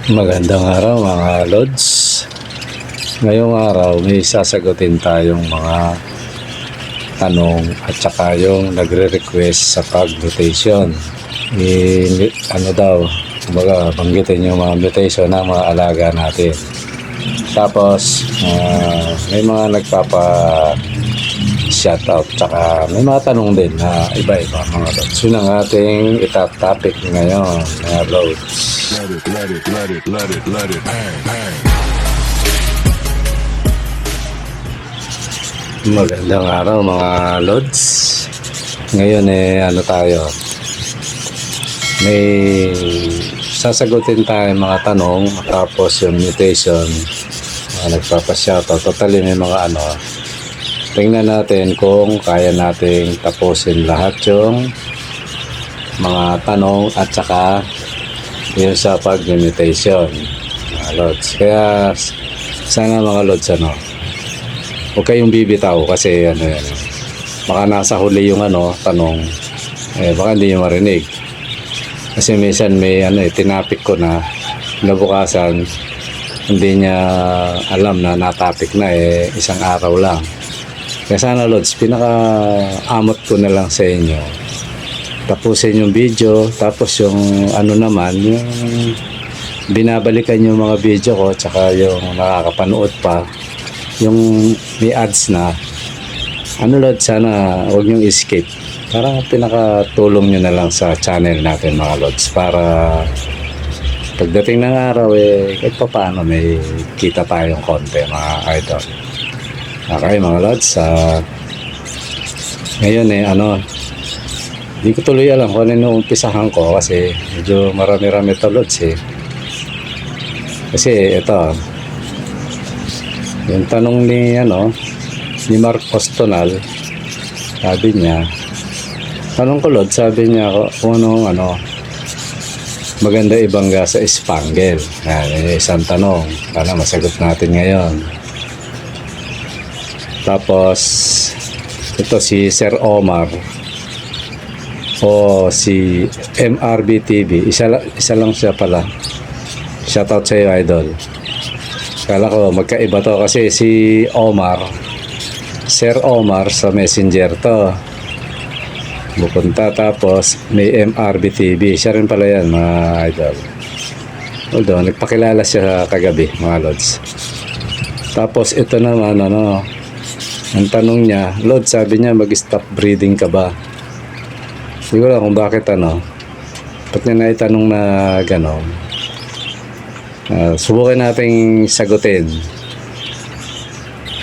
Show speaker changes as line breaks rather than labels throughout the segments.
Magandang araw mga Lods. Ngayong araw may sasagutin tayong mga tanong at saka yung nagre-request sa pag-mutation. Ano daw, kumbaga banggitin yung mga mutation ng mga alaga natin. Tapos may mga nagpapa-shoutout tsaka may mga tanong din na iba-iba mga Lods. Yun ang ating itatopic ngayon mga Lods. Let it bang, bang. Magandang araw mga Lods. Ngayon ano tayo, may sasagutin tayo mga tanong tapos yung mutation nagpapashoutout. Totally may mga tingnan natin kung kaya nating tapusin lahat yung mga tanong at saka yung sa pag-mutation mga Lods. Kaya sana mga Lods huwag kayong bibitaw kasi baka nasa huli yung tanong, baka hindi nyo marinig kasi minsan may tinapik ko na nabukasan hindi niya alam na natapik na isang araw lang. Kaya sana Lods, pinaka-amot ko na lang sa inyo, tapusin yung video, tapos yung naman, yung binabalikan yung mga video ko, tsaka yung nakakapanood pa, yung may ads na, Lord, sana huwag niyong escape. Parang pinakatulong nyo na lang sa channel natin mga Lods, para pagdating ng araw, kahit pa paano may kita tayong konti mga idol. Okay mga Lods, ngayon hindi ko tuloy alam kung ano yung umpisahan ko kasi medyo marami-rami to Lods kasi ito yung tanong ni Mark Postonal, sabi niya, tanong ko Lods, sabi niya kung anong maganda ibangga sa Spangle. Yan, isang tanong, sana masagot natin ngayon. Tapos ito si Sir Omar o si MRB TV, isa lang siya pala. Shoutout sa iyo idol. Kala ko magkaiba to kasi si Omar, Sir Omar sa Messenger to bupunta, tapos may MRB TV, siya rin pala yan mga idol. Although nagpakilala siya kagabi mga Lods. Tapos ito naman ang tanong niya, Lods, sabi niya mag-stop breeding ka ba? Siguro kung bakit ba't niya naitanong na gano'n. Subukan nating sagutin.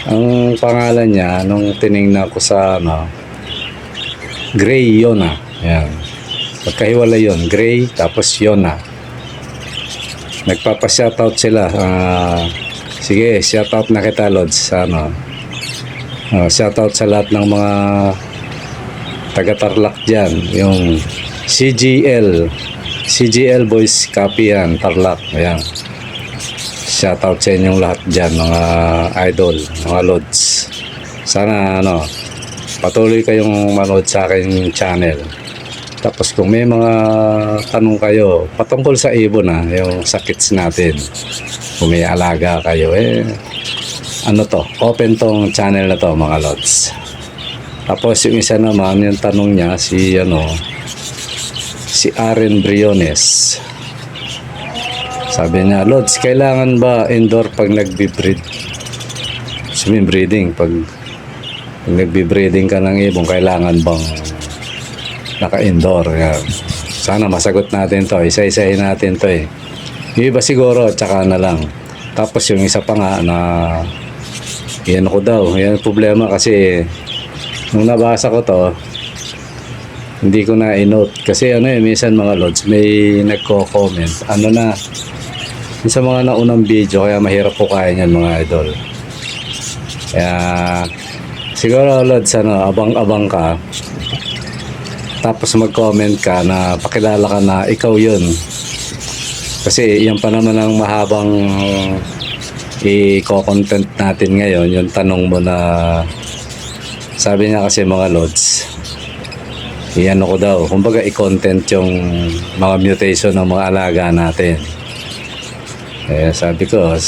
Ang pangalan niya nung tiningnan ko sa Gray Yona. Yan. Pagkahiwalay yun, Gray tapos Yona. Nagpapa-shoutout sila. Sige, shoutout na kita Lods sa shoutout sa lahat ng mga taga-Tarlac dyan, yung CGL Boys Copy yan, Tarlac. Ayan, shoutout sa inyong lahat dyan mga idol, mga Lods. Sana patuloy kayong manood sa aking channel. Tapos kung may mga tanong kayo patungkol sa ibon yung sakits natin, kung may alaga kayo open tong channel na to mga Lods. Tapos yung isa naman, yung tanong niya si Aren Briones. Sabi niya, Lods, kailangan ba indoor pag nagbi-breed? Breeding, pag nagbi-breeding ka ng ibon, kailangan bang naka-indoor? Sana masagot natin to, isa-isahin natin to Yung iba siguro, tsaka na lang. Tapos yung isa pa nga na yan ko daw, yan problema kasi nung nabasa ko to, hindi ko na i-note. Kasi minsan mga Lods, may nagko-comment. Sa mga naunang video, kaya mahirap po kaya niyan mga idol. Kaya, siguro Lods, abang-abang ka. Tapos mag-comment ka na pakilala ka na ikaw yun. Kasi yan pa naman ang mahabang i-content natin ngayon, yung tanong mo na sabi niya kasi mga Lods, ko daw, kumbaga i-content yung mga mutation ng mga alaga natin. Kaya sabi ko,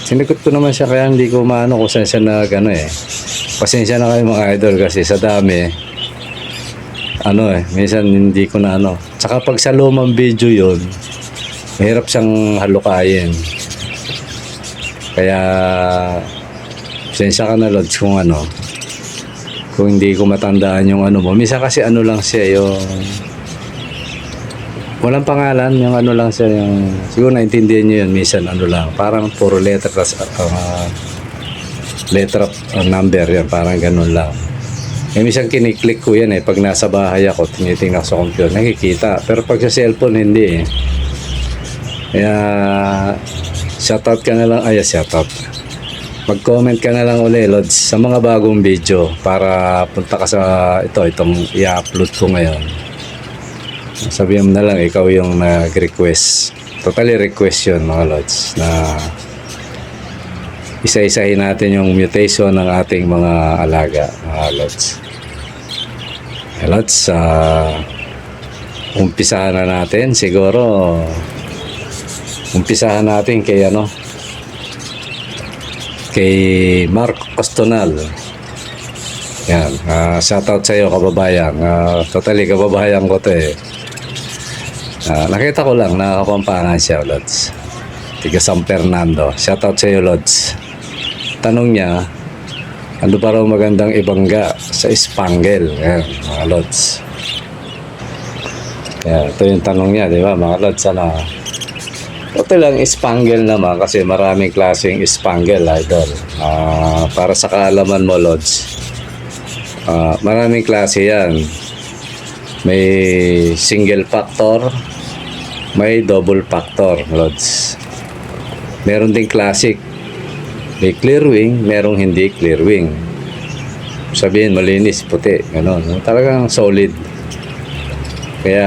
sinagot ko naman siya kaya hindi ko maano kung saan siya pasensya na kayo mga idol kasi sa dami, minsan hindi ko na Tsaka pag sa lumang video yon, mahirap siyang halukayin. Kaya, pasensya ka na Lods kung hindi ko matandaan yung mo. Minsan kasi lang siya yung walang pangalan, yung lang siya yung siguro naintindihan niyo yun, minsan lang, parang puro letter letter of number yan, parang ganun lang. Minsan kiniklik ko yan pag nasa bahay ako, tinitingnan ko sa computer, nakikita. Pero pag sa cellphone, hindi Kaya, shoutout ka na lang, shoutout. Mag-comment ka na lang ulit, Lods, sa mga bagong video para punta ka sa itong i-upload ko ngayon. Sabihin mo na lang, ikaw yung nag-request. Totally request yun, mga Lods, na isa-isahin natin yung mutation ng ating mga alaga, mga Lods. Lods, umpisahan na natin. Siguro, umpisahan natin kay kay Mark Costonal. Yan, shoutout sa iyo kababayan. Totally kababayan ko to nakita ko lang na Kapampangan siya, Lods. Tiga San Fernando. Shoutout sa iyo, Lods. Tanong niya, ano pa raw magandang ibangga sa Spangle? Yan, mga Lods. Yan, ito yung tanong niya, di ba, mga Lods? Ito lang, Spangle naman kasi maraming klaseng Spangle, idol. Para sa kaalaman mo, Lods, maraming klase yan. May single factor, may double factor, Lods. Meron ding classic. May clear wing, merong hindi clear wing. Sabihin, malinis, puti. Ganon. Talagang solid. Kaya,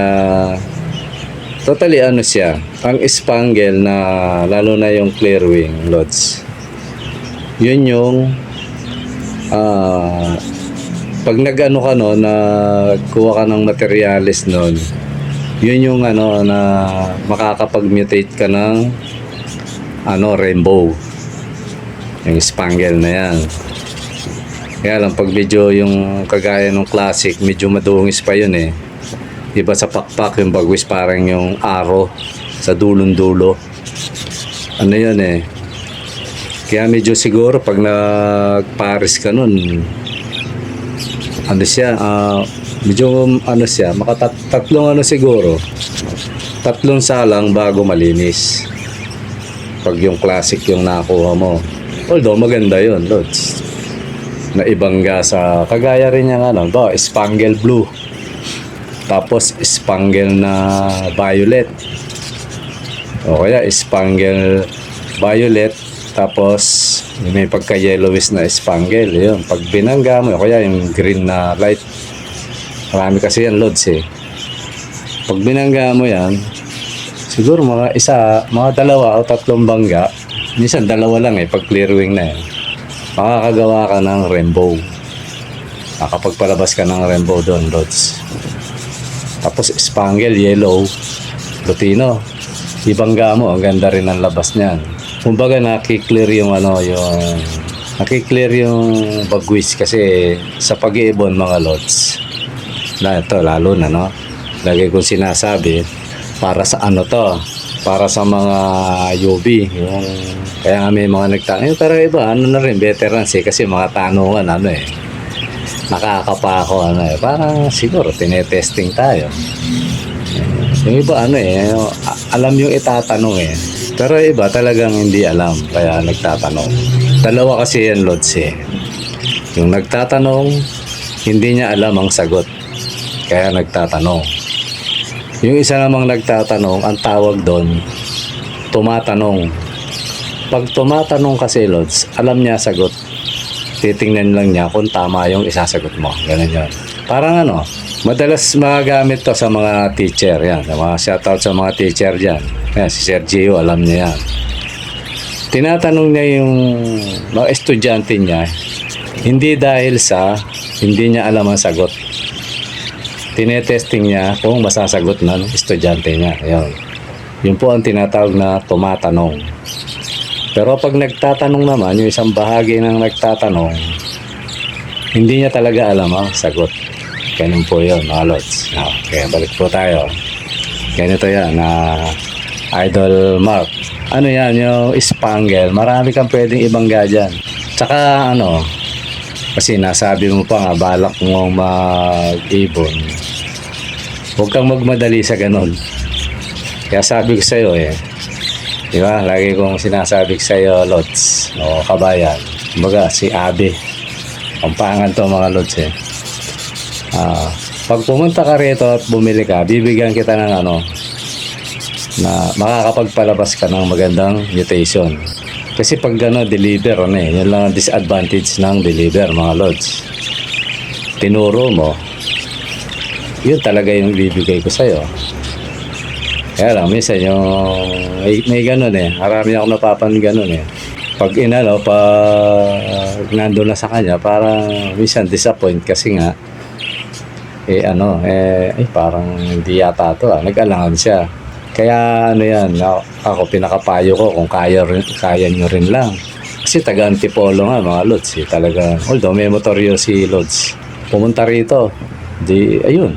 totally siya. Ang Spangle na, lalo na yung clear wing, Lods. Yun yung, pag nag-ano ka nagkuha ka ng materialis nun, yun yung na makakapag-mutate ka ng rainbow. Yung Spangle na yan. Kaya lang pag medyo yung kagaya ng classic, medyo madungis pa yun Iba sa pakpak yung bagwis, parang yung arrow sa dulong-dulo. Yun Kaya medyo siguro pag nagpares ka nun, siya, medyo siya, tatlong siguro, tatlong salang bago malinis. Pag yung classic yung nakuha mo. Although maganda yun, Lods. Na ibangga sa, kagaya rin yung Spangle Blue. Tapos Spangle na violet. O kaya Spangle violet. Tapos may pagka-yellowish na Spangle. Yun. Pag binangga mo, o kaya yung green na light. Marami kasi yan, Lods Pag binangga mo yan, siguro mga dalawa o tatlong bangga. Minsan dalawa lang pag clear wing na makakagawa ka ng rainbow. Makapagpalabas ka ng rainbow doon, Lods. Tapos Spangle, yellow, Lutino. Ibangga mo, ang ganda rin ang labas niyan. Kumbaga nakiklear yung nakiklear yung bagwis kasi sa pag-iibon, mga Lods. Ito, lalo na, lagi kong sinasabi, para sa para sa mga UV. Kaya may mga nagtanong, pero iba, na rin, veterans kasi mga tanungan, nakakapako parang siguro tinetesting tayo. Yung iba alam yung itatanong pero iba talagang hindi alam kaya nagtatanong. Dalawa kasi yan, Lods yung nagtatanong hindi niya alam ang sagot kaya nagtatanong. Yung isa namang nagtatanong, ang tawag doon tumatanong. Pag tumatanong kasi, Lods, alam niya sagot. Titingnan lang niya kung tama yung isasagot mo. Ganun yun. Parang madalas magamit to sa mga teacher. Yan. Mga shoutout sa mga teacher dyan. Yan, si Sergio, alam niya yan. Tinatanong niya yung mga estudyante niya, hindi dahil sa hindi niya alam ang sagot. Tinetesting niya kung masasagot ng estudyante niya. Yan. Yun po ang tinatawag na tumatanong. Pero pag nagtatanong naman, yung isang bahagi ng nagtatanong, hindi niya talaga alam ang sagot. Ganun po yun, mga lods. Okay, balik po tayo. Ganito yan, Idol Mark. Ano yan, yung spangle. Marami kang pwedeng ibangga dyan. Tsaka kasi nasabi mo pa nga, balak mong mag-ibon. Huwag kang magmadali sa ganun. Kaya sabi ko sa'yo di ba? Lagi kong sinasabi sa'yo, Lods, o kabayan. Kumbaga, si Abe. Pampangan to mga Lods pag pumunta ka rito at bumili ka, bibigyan kita ng na makakapagpalabas ka ng magandang mutation. Kasi pag deliver, yun lang ang disadvantage ng deliver, mga Lods. Tinuro mo, yun talaga yung bibigay ko sa'yo. Kaya lang, minsan yung may ganun marami ako napapan ganun pag pag nandun na sa kanya, parang minsan disappoint kasi nga parang hindi yata to nag-alangan siya. Kaya yan, ako pinakapayo ko kung kaya nyo rin lang. Kasi taga Antipolo nga mga Lods talaga, although may motoryo si Lods, pumunta rito, ayun,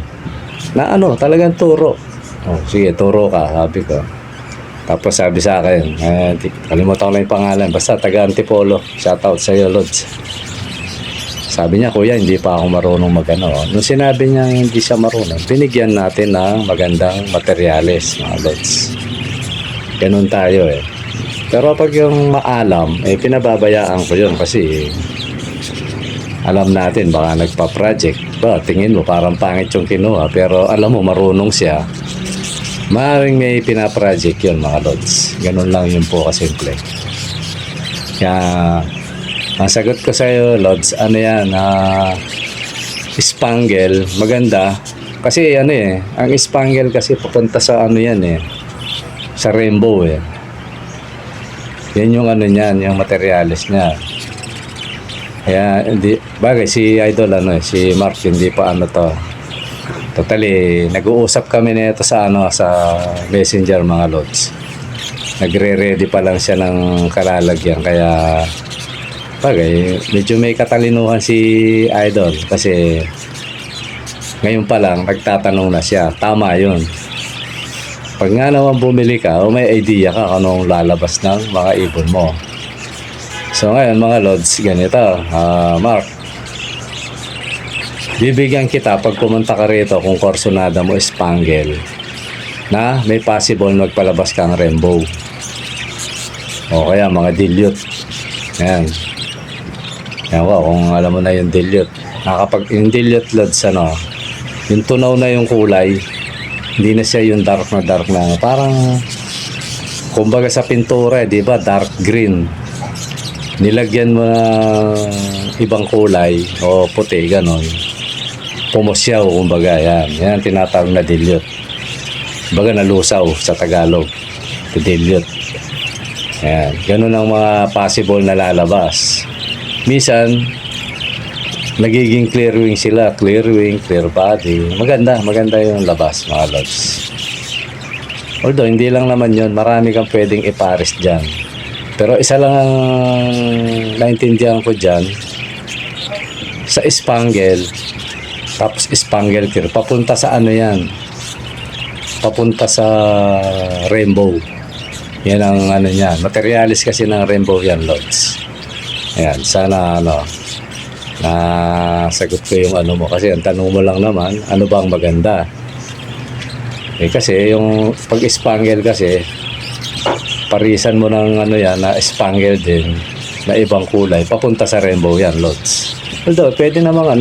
na talagang turo. Sige, turo ka, sabi ko. Tapos sabi sa akin, kalimutan ko na yung pangalan, basta taga Antipolo, shoutout sa'yo, Lods. Sabi niya, kuya, hindi pa ako marunong Nung sinabi niya hindi siya marunong, binigyan natin ng magandang materyales, mga Lods. Ganun tayo Pero pag yung maalam, pinababayaan ko yun kasi alam natin, baka nagpa-project. Tingin mo, parang pangit yung kinuha, pero alam mo, marunong siya. Maaaring may pinaproject yun, mga Lods. Ganun lang yun po kasimple. Kaya ang sagot ko sa'yo, Lods, yan, spangle, maganda. Kasi ang spangle kasi papunta sa sa rainbow Yan yung niyan, yung materialis niya. Kaya bagay si Idol si Mark hindi pa to. Totally, nag-uusap kami nito sa sa Messenger, mga Lods. Nagre-ready pa lang siya ng kalalagyan, kaya bagay, medyo may katalinuhan si Idol kasi ngayon pa lang nagtatanong na siya. Tama yun. Pag nga naman bumili ka o may idea ka kung anong lalabas ng mga ibon mo. So ngayon, mga Lods, ganito, Mark, bibigyan kita pag pumunta ka rito kung korsonada mo spangle na may possible magpalabas kang rainbow o kaya mga dilute. Ayan, kung alam mo na yung dilute, yung dilute, Lods, yung tunaw na yung kulay, hindi na siya yung dark na parang kumbaga sa pintura di ba, dark green, nilagyan mo na ibang kulay o puti, ganon, pumusyaw, kumbaga. Yan tinatawag na dilute. Kumbaga nalusaw sa Tagalog, dilute. Yan, ganun ang mga possible na lalabas. Minsan nagiging clear wing sila, clear wing, clear body. Maganda yung labas, mga Lods. Although hindi lang naman yun, marami kang pwedeng ipares dyan. Pero isa lang ang naintindihan ko dyan, sa spangle, tapos spangle clear, papunta sa papunta sa rainbow. Yan ang niyan, materialis kasi ng rainbow yan, Lods. Ayan, sana nasagot ko yung mo kasi ang tanong mo lang naman, ano bang maganda? Kasi yung pag spangle kasi parisan mo ng na spangle din na ibang kulay, papunta sa rainbow yan, Lods. Although pwede namang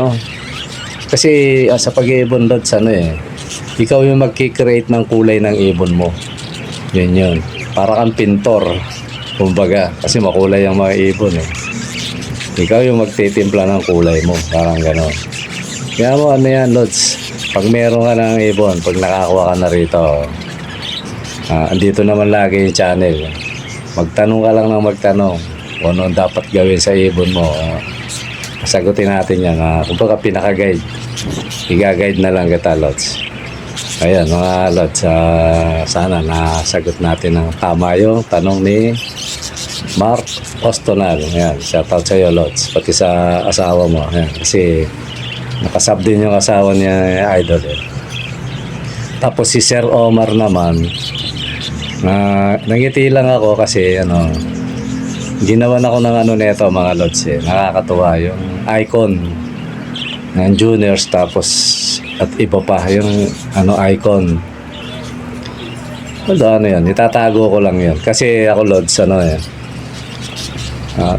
kasi sa pag-iibon, Lods, ikaw yung magkikreate ng kulay ng ibon mo. Yun. Para kang pintor, kumbaga, kasi makulay ang mga ibon Ikaw yung magtitimpla ng kulay mo, parang gano'n. Kaya mo yan, Lods, pag meron ka ng ibon, pag nakakuha ka na rito, andito naman lagi yung channel. Magtanong ka lang ng magtanong kung ano dapat gawin sa ibon mo. Sagutin natin yan. Kung baka pinaka-guide, i-guide na lang kita, Lods. Ayan mga lods, sana nasagot natin ng tama yung tanong ni Mark Ostonal. Ayan, shoutout sa iyo lods, pati sa asawa mo. Ayan, kasi nakasab din yung asawa niya idol eh. Tapos si Sir Omar naman, nangiti lang ako kasi ginawan ako ng neto mga lods eh. Nakakatuwa yung icon ng juniors, tapos at iba pa yung icon. Yan, itatago ko lang yun kasi ako lods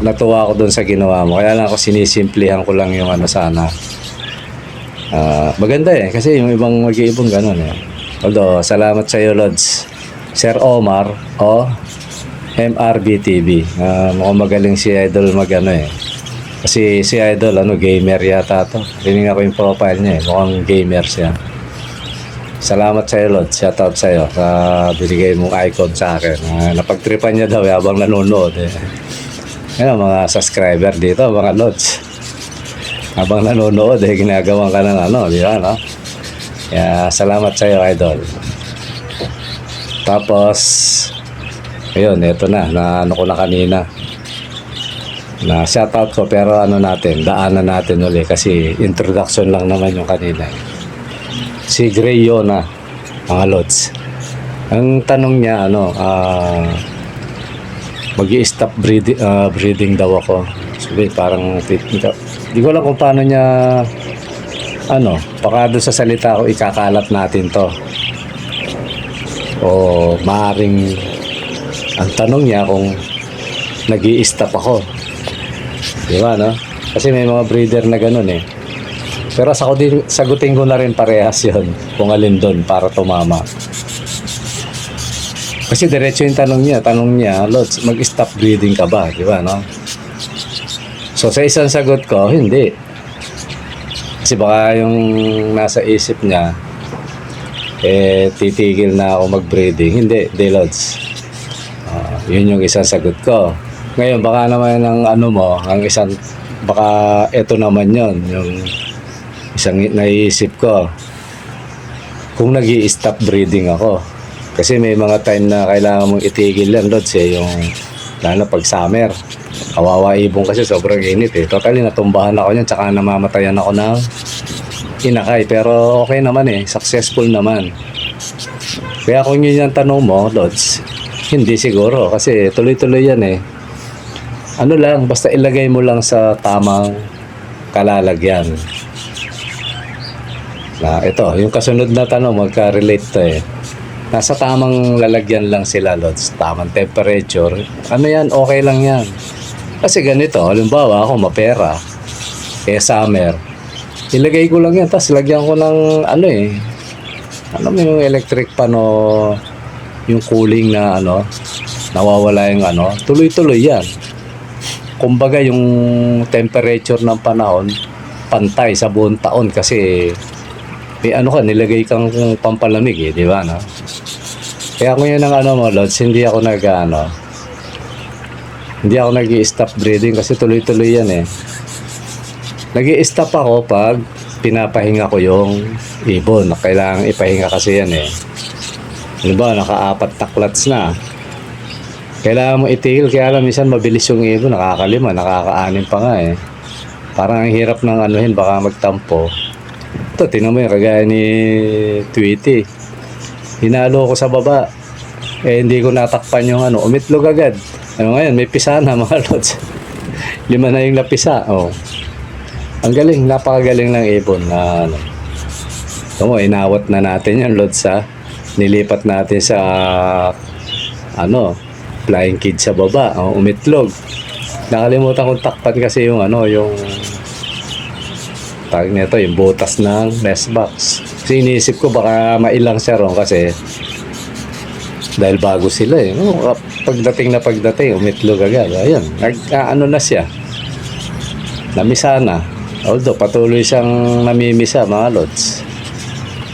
natuwa ako dun sa ginawa mo, kaya lang ako sinisimplihan ko lang yung sana. Maganda eh kasi yung ibang mag-iibong ganun eh. Although salamat sa iyo lods, Sir Omar o MRBTV. Mukhang magaling si idol kasi si idol gamer yata to. Tinignan ko yung profile niya eh, mukhang gamer siya. Salamat sa iyo lods, shoutout sa iyo sa binigay mong icon sa akin. Napagtripan niya daw habang nanonood eh. Yan mga subscriber dito mga lods, habang nanonood eh ginagawan ka ng di ba no? Kaya salamat sa iyo idol. Tapos ayun, eto na ko na kanina na shoutout ko, pero daanan natin ulit kasi introduction lang naman yung kanina. Si Gray Yona mga lods, ang tanong niya mag-i-stop breeding daw ako. Sabi parang di ko alam kung paano niya baka doon sa salita ko ikakalat natin to, o maaring ang tanong niya kung nag-i-stop ako, di ba no? Kasi may mga breeder na ganun eh. Pero sagutin ko na rin parehas yun kung alin doon para tumama. Kasi diretso yung tanong niya, lods, mag-stop breeding ka ba, di ba no? So sa isang sagot ko, hindi. Kasi baka yung nasa isip niya titigil na ako mag-breeding. Hindi lods. Yun yung isang sagot ko. Ngayon baka naman baka eto naman yon yung isang naiisip ko, kung nag-i-stop breeding ako. Kasi may mga time na kailangan mong itigil yan lods yung lalo pag summer, kawawa ibong kasi sobrang init eh. Totally natumbahan ako niyan, tsaka namamatayan ako ng inakay, pero okay naman successful naman. Kaya kung yun yung tanong mo lods, hindi siguro kasi tuloy-tuloy yan basta ilagay mo lang sa tamang kalalagyan. Ito, yung kasunod na tanong, magka-relate to nasa tamang lalagyan lang sila lods, tamang temperature. Yan, okay lang yan. Kasi ganito, halimbawa ako mapera, summer, ilagay ko lang yan, tapos lagyan ko ng yung electric pan o yung cooling na nawawala yung tuloy-tuloy yan. Kumbaga yung temperature ng panahon pantay sa buong taon kasi may nilagay kang pampalamig di ba no? Kaya kung yun ang mo lods, hindi ako nag-i-stop breeding kasi tuloy-tuloy yan Nag-i-stop ako pag pinapahinga ko yung ibon. Kailangan ipahinga kasi yan Diba, naka-4 na clutch na. Kailangan mo itigil, kaya alam minsan mabilis yung ibon, nakaka-5, nakaka-6 pa nga Parang ang hirap ng baka magtampo. Ito, tingnan mo kagaya ni Tweety. Hinalo ko sa baba. Hindi ko natakpan yung umitlog agad. Ngayon, may pisa na mga lods. 5 na yung napisa. Ang galing, napakagaling ng ibon na inawat na natin yung lods nilipat natin sa flying kid sa baba. Umitlog. Nakalimutan kong takpan kasi yung yung tag nito, yung butas ng nest box. Kasi iniisip ko baka mailang siya ron kasi dahil bago sila pagdating umitlog agad. Ayun, na siya. Namisa na. Although patuloy siyang namimisa mga lods.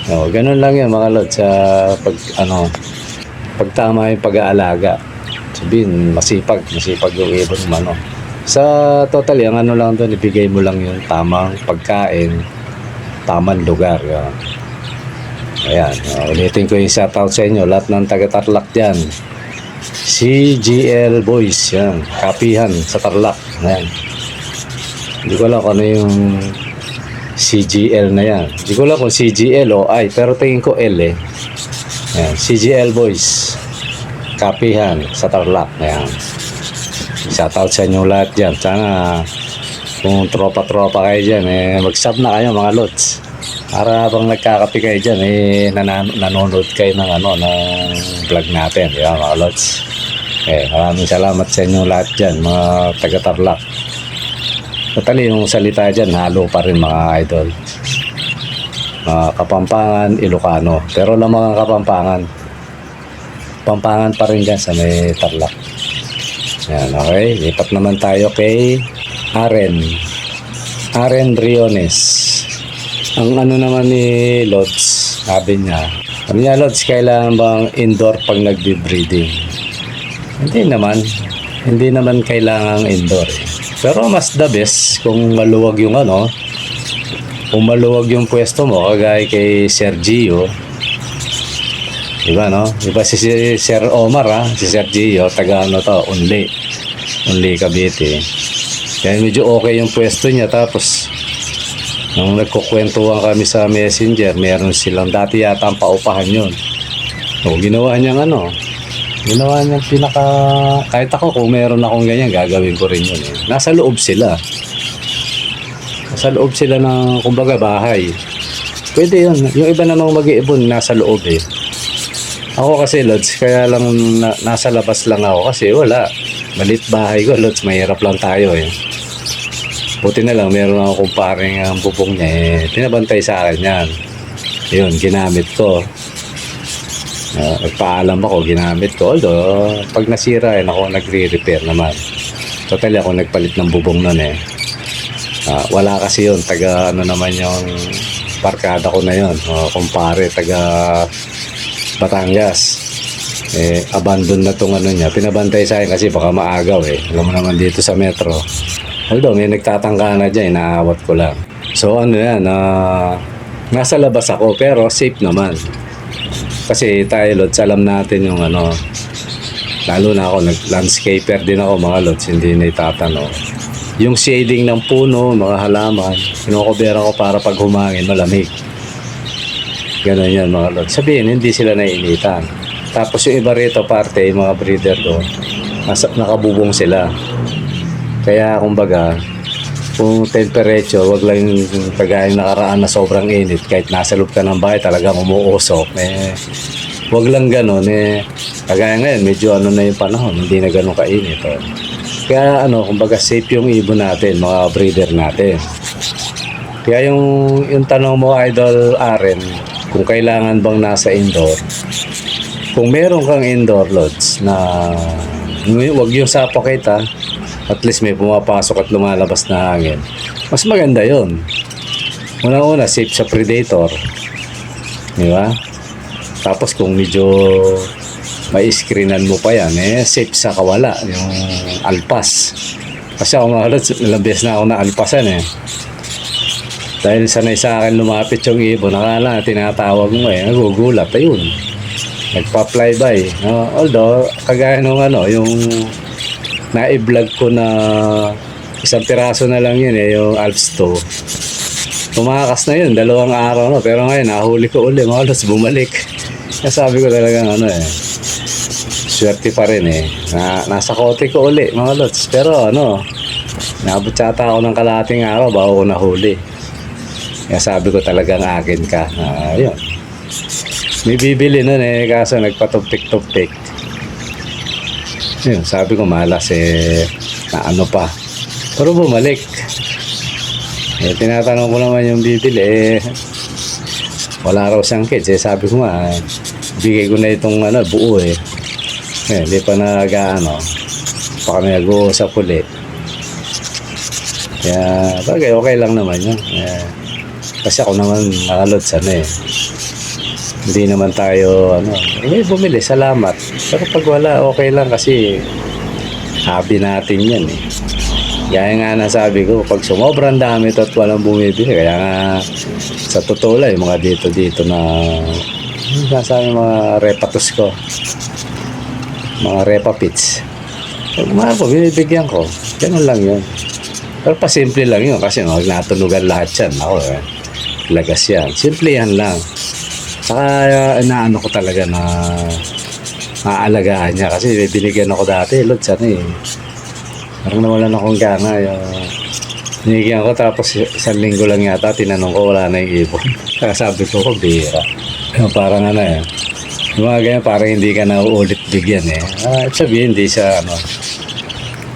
Ganun lang yan mga lods pag tama yung pag-aalaga. Sabihin, masipag yung ibon mo Sa total, ang lang doon, ibigay mo lang yung tamang pagkain, tamang lugar. Ayan, ulitin ko yung shoutout sa inyo, lahat ng taga-Tarlac dyan. CGL Boys, yan, kapihan sa Tarlac. Ayan. Hindi ko alam kung ano yung CGL na yan. Hindi ko alam kung CGL o I, pero tingin ko L eh. Ayan, CGL Boys, kapihan sa Tarlac. Ayan. Shoutout sa inyo lahat dyan. Sana kung tropa-tropa kayo dyan, mag-sub na kayo mga lods. Para habang nagkakape kayo dyan, nanonood kayo ng, ng vlog natin. Yan mga lods. Maraming salamat sa inyo lahat dyan, mga taga-Tarlac. Totally yung salita dyan, halo pa rin mga idol. Mga Kapampangan, Ilocano. Pero lang mga Kapampangan. Pampangan pa rin dyan sa may Tarlac. Yan, okay. Lipat naman tayo kay Aren Briones. Ang ano naman ni Lods, sabi niya, Lods, kailangan bang indoor pag nagbe-breeding? Hindi naman kailangan indoor eh. Pero mas the best kung maluwag yung kung maluwag yung pwesto mo, kagaya kay Sergio. Diba Diba si Sir Omar si Sergio, taga Unli Cavite. Kaya medyo okay yung pwesto niya. Tapos nung nagkukwentuhan kami sa Messenger, meron silang dati yata ang paupahan yun. So, ginawa niyang kahit ako kung meron akong ganyan, gagawin ko rin yun eh. Nasa loob sila ng kumbaga bahay. Pwede yun. Yung iba namang mag-iibon nasa loob eh. Ako kasi Lods, kaya lang nasa labas lang ako kasi wala. Malit bahay ko Lods, mahirap lang tayo eh. Buti na lang meron ako kumparing ang bubong niya pinabantay sa akin yan. Yun, ginamit ko. Nagpaalam ako, ginamit ko. Although, pag nasira ako nagre-repair naman. Totally ako nagpalit ng bubong nun eh. Wala kasi yun, taga naman yung barkada ko na yun. Kumpare, taga Batangas. Abandon na tong niya. Pinabantay sa akin kasi baka maagaw eh. Alam mo naman dito sa metro. Although may nagtatangka na dyan, inaawat ko lang. So yan, nasa labas ako pero safe naman. Kasi tayo Lods, alam natin yung lalo na ako, landscaper din ako mga Lods, hindi na itatanong. Yung shading ng puno, mga halaman, kinokobera ko para pag humangin, malamig. Ganun yan mga Lods. Sabihin, hindi sila naiinitan. Tapos yung iba rito parte, yung mga breeder doon, nakabubong sila. Kaya kumbaga, kung temperature, wag lang yung kagaya nakaraan na sobrang init. Kahit nasa loob ka ng bahay, talagang umuusok. Wag lang ganun. Kagaya ngayon, medyo na yung panahon, hindi na ganun kainit. Kaya kumbaga safe yung ibon natin, mga breeder natin. Kaya yung tanong mo, Idol Aren, kung kailangan bang nasa indoor, kung meron kang indoor Lods na wag yung suffocate at least may pumapasok at lumalabas na hangin, mas maganda yon. Una-una, safe sa predator, di ba? Tapos kung medyo may screenan mo pa yan, safe sa kawala, yung alpas. Kasi ako mga Lods, ilang beses na ako na alpasan dahil sanay sa akin lumapit yung ibon, nakala tinatawag mo nagugulat, ayun, nagpa-flyby. Although kagaya nung yung na-i-vlog ko na isang piraso na lang yun yung Alps 2. Tumakas na yun, 2 araw pero ngayon nahuli ko uli mga Lods, bumalik. Sabi ko talagang swerte pa rin nasa kote ko uli mga Lods, pero naabot yata ako ng kalahating araw bago ko nahuli. Kaya sabi ko talagang akin ka. Yun, may bibili nun kaso nagpatumpik-tumpik. Yun, sabi ko malas na pa. Pero bumalik. Tinatanong ko naman yung bibili wala raw siyang kids. Sabi ko nga bigay ko na itong buo hindi pa pa kami nag-uusap ulit. Kaya bagay okay lang naman yun. Kasi ako naman mga Lods hindi naman tayo may bumili, salamat. Pero pag wala, okay lang kasi hobby natin yan Gaya nga na sabi ko, pag sumobrang dami at walang bumibili, kaya nga sa totoo lang yung mga dito na Yung sasabi mga repatos ko. Mga repa pits. Pag mga ko, binibigyan ko. Ganun lang yun. Pero pasimple lang yun kasi wag natunugan lahat yan. Ako lagas yan. Simple yan lang. Saka inaano ko talaga na maalagaan niya kasi binigyan ako dati. Lods, ano eh. Parang nawalan akong gana. Binigyan ko tapos 1 linggo lang yata. Tinanong ko wala na yung ibon. Kaya sabi ko, bihira. Parang ano eh. Yung mga ganyan, parang hindi ka na uulit bigyan eh. Sabihin, hindi siya ano,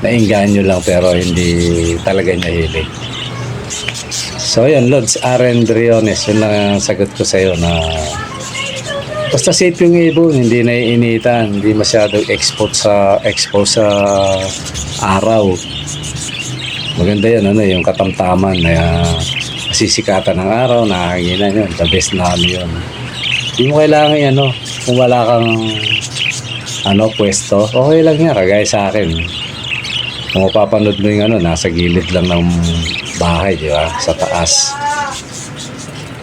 nainganyo lang pero hindi talaga niya hilig. So yun, Lods, Aren Briones, yun lang ang sagot ko sa'yo na basta safe yung ibon, hindi naiinitan, hindi masyadong expose sa araw. Maganda yun, ano, yung katamtaman na sisikatan ng araw, nahanginan yun, the best na ano yun. Hindi mo kailangan ano, kung wala kang pwesto, okay lang yan, kagaya sa akin. Kung mapapanood mo yung nasa gilid lang ng bahay, di ba? Sa taas.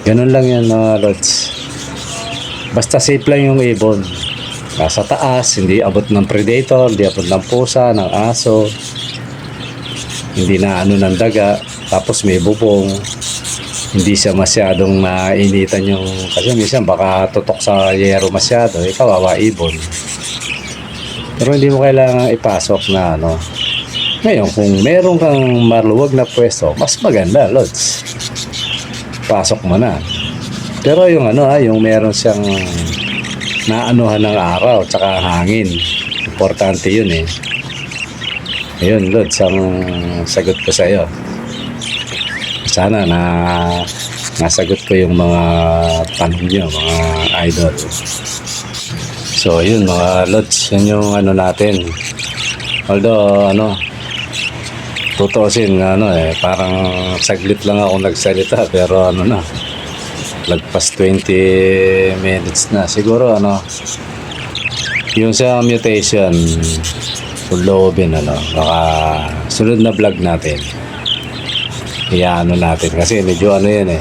Ganun lang yan, Lods. Basta safe lang yung ibon. Nasa taas, hindi abot ng predator, hindi abot ng pusa, ng aso. Hindi na ng daga. Tapos may bubong. Hindi siya masyadong nainitan yung kasi minsan baka tutok sa yero masyado kawawa ibon, pero hindi mo kailangan ipasok na ngayon kung meron kang maluwag na pwesto mas maganda, Lods, pasok mo na. Pero yung yung meron siyang naanuhan ng araw tsaka hangin, importante yun eh. Ayun, Lods, ang sagot ko sa iyo. Sana nasagot ko yung mga tanong niyo, mga idol. So, yun mga Lods, yun yung natin. Although, tutusin, parang saglit lang ako nagsalita, pero lagpas 20 minutes na. Siguro, yung sa mutation, loobin, baka sunod na vlog natin. Natin kasi medyo yan eh.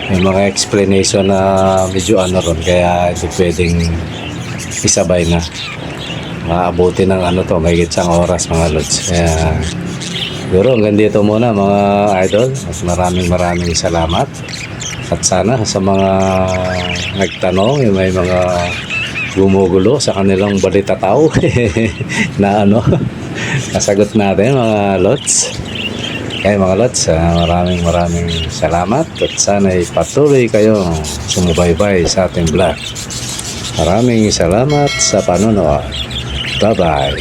May mga explanation na medyo ron, kaya hindi pwedeng isabay na. Maabuti ng may gitsang oras mga Lods. Kaya siguro hanggang dito muna mga idol. At maraming salamat. At sana sa mga nagtanong, yung may mga gumugulo sa kanilang balitataw na nasagot natin mga Lods. Kaya mga Lods, maraming salamat at sana'y patuloy kayong sumubaybay sa ating vlog. Maraming salamat sa panonood. Bye-bye.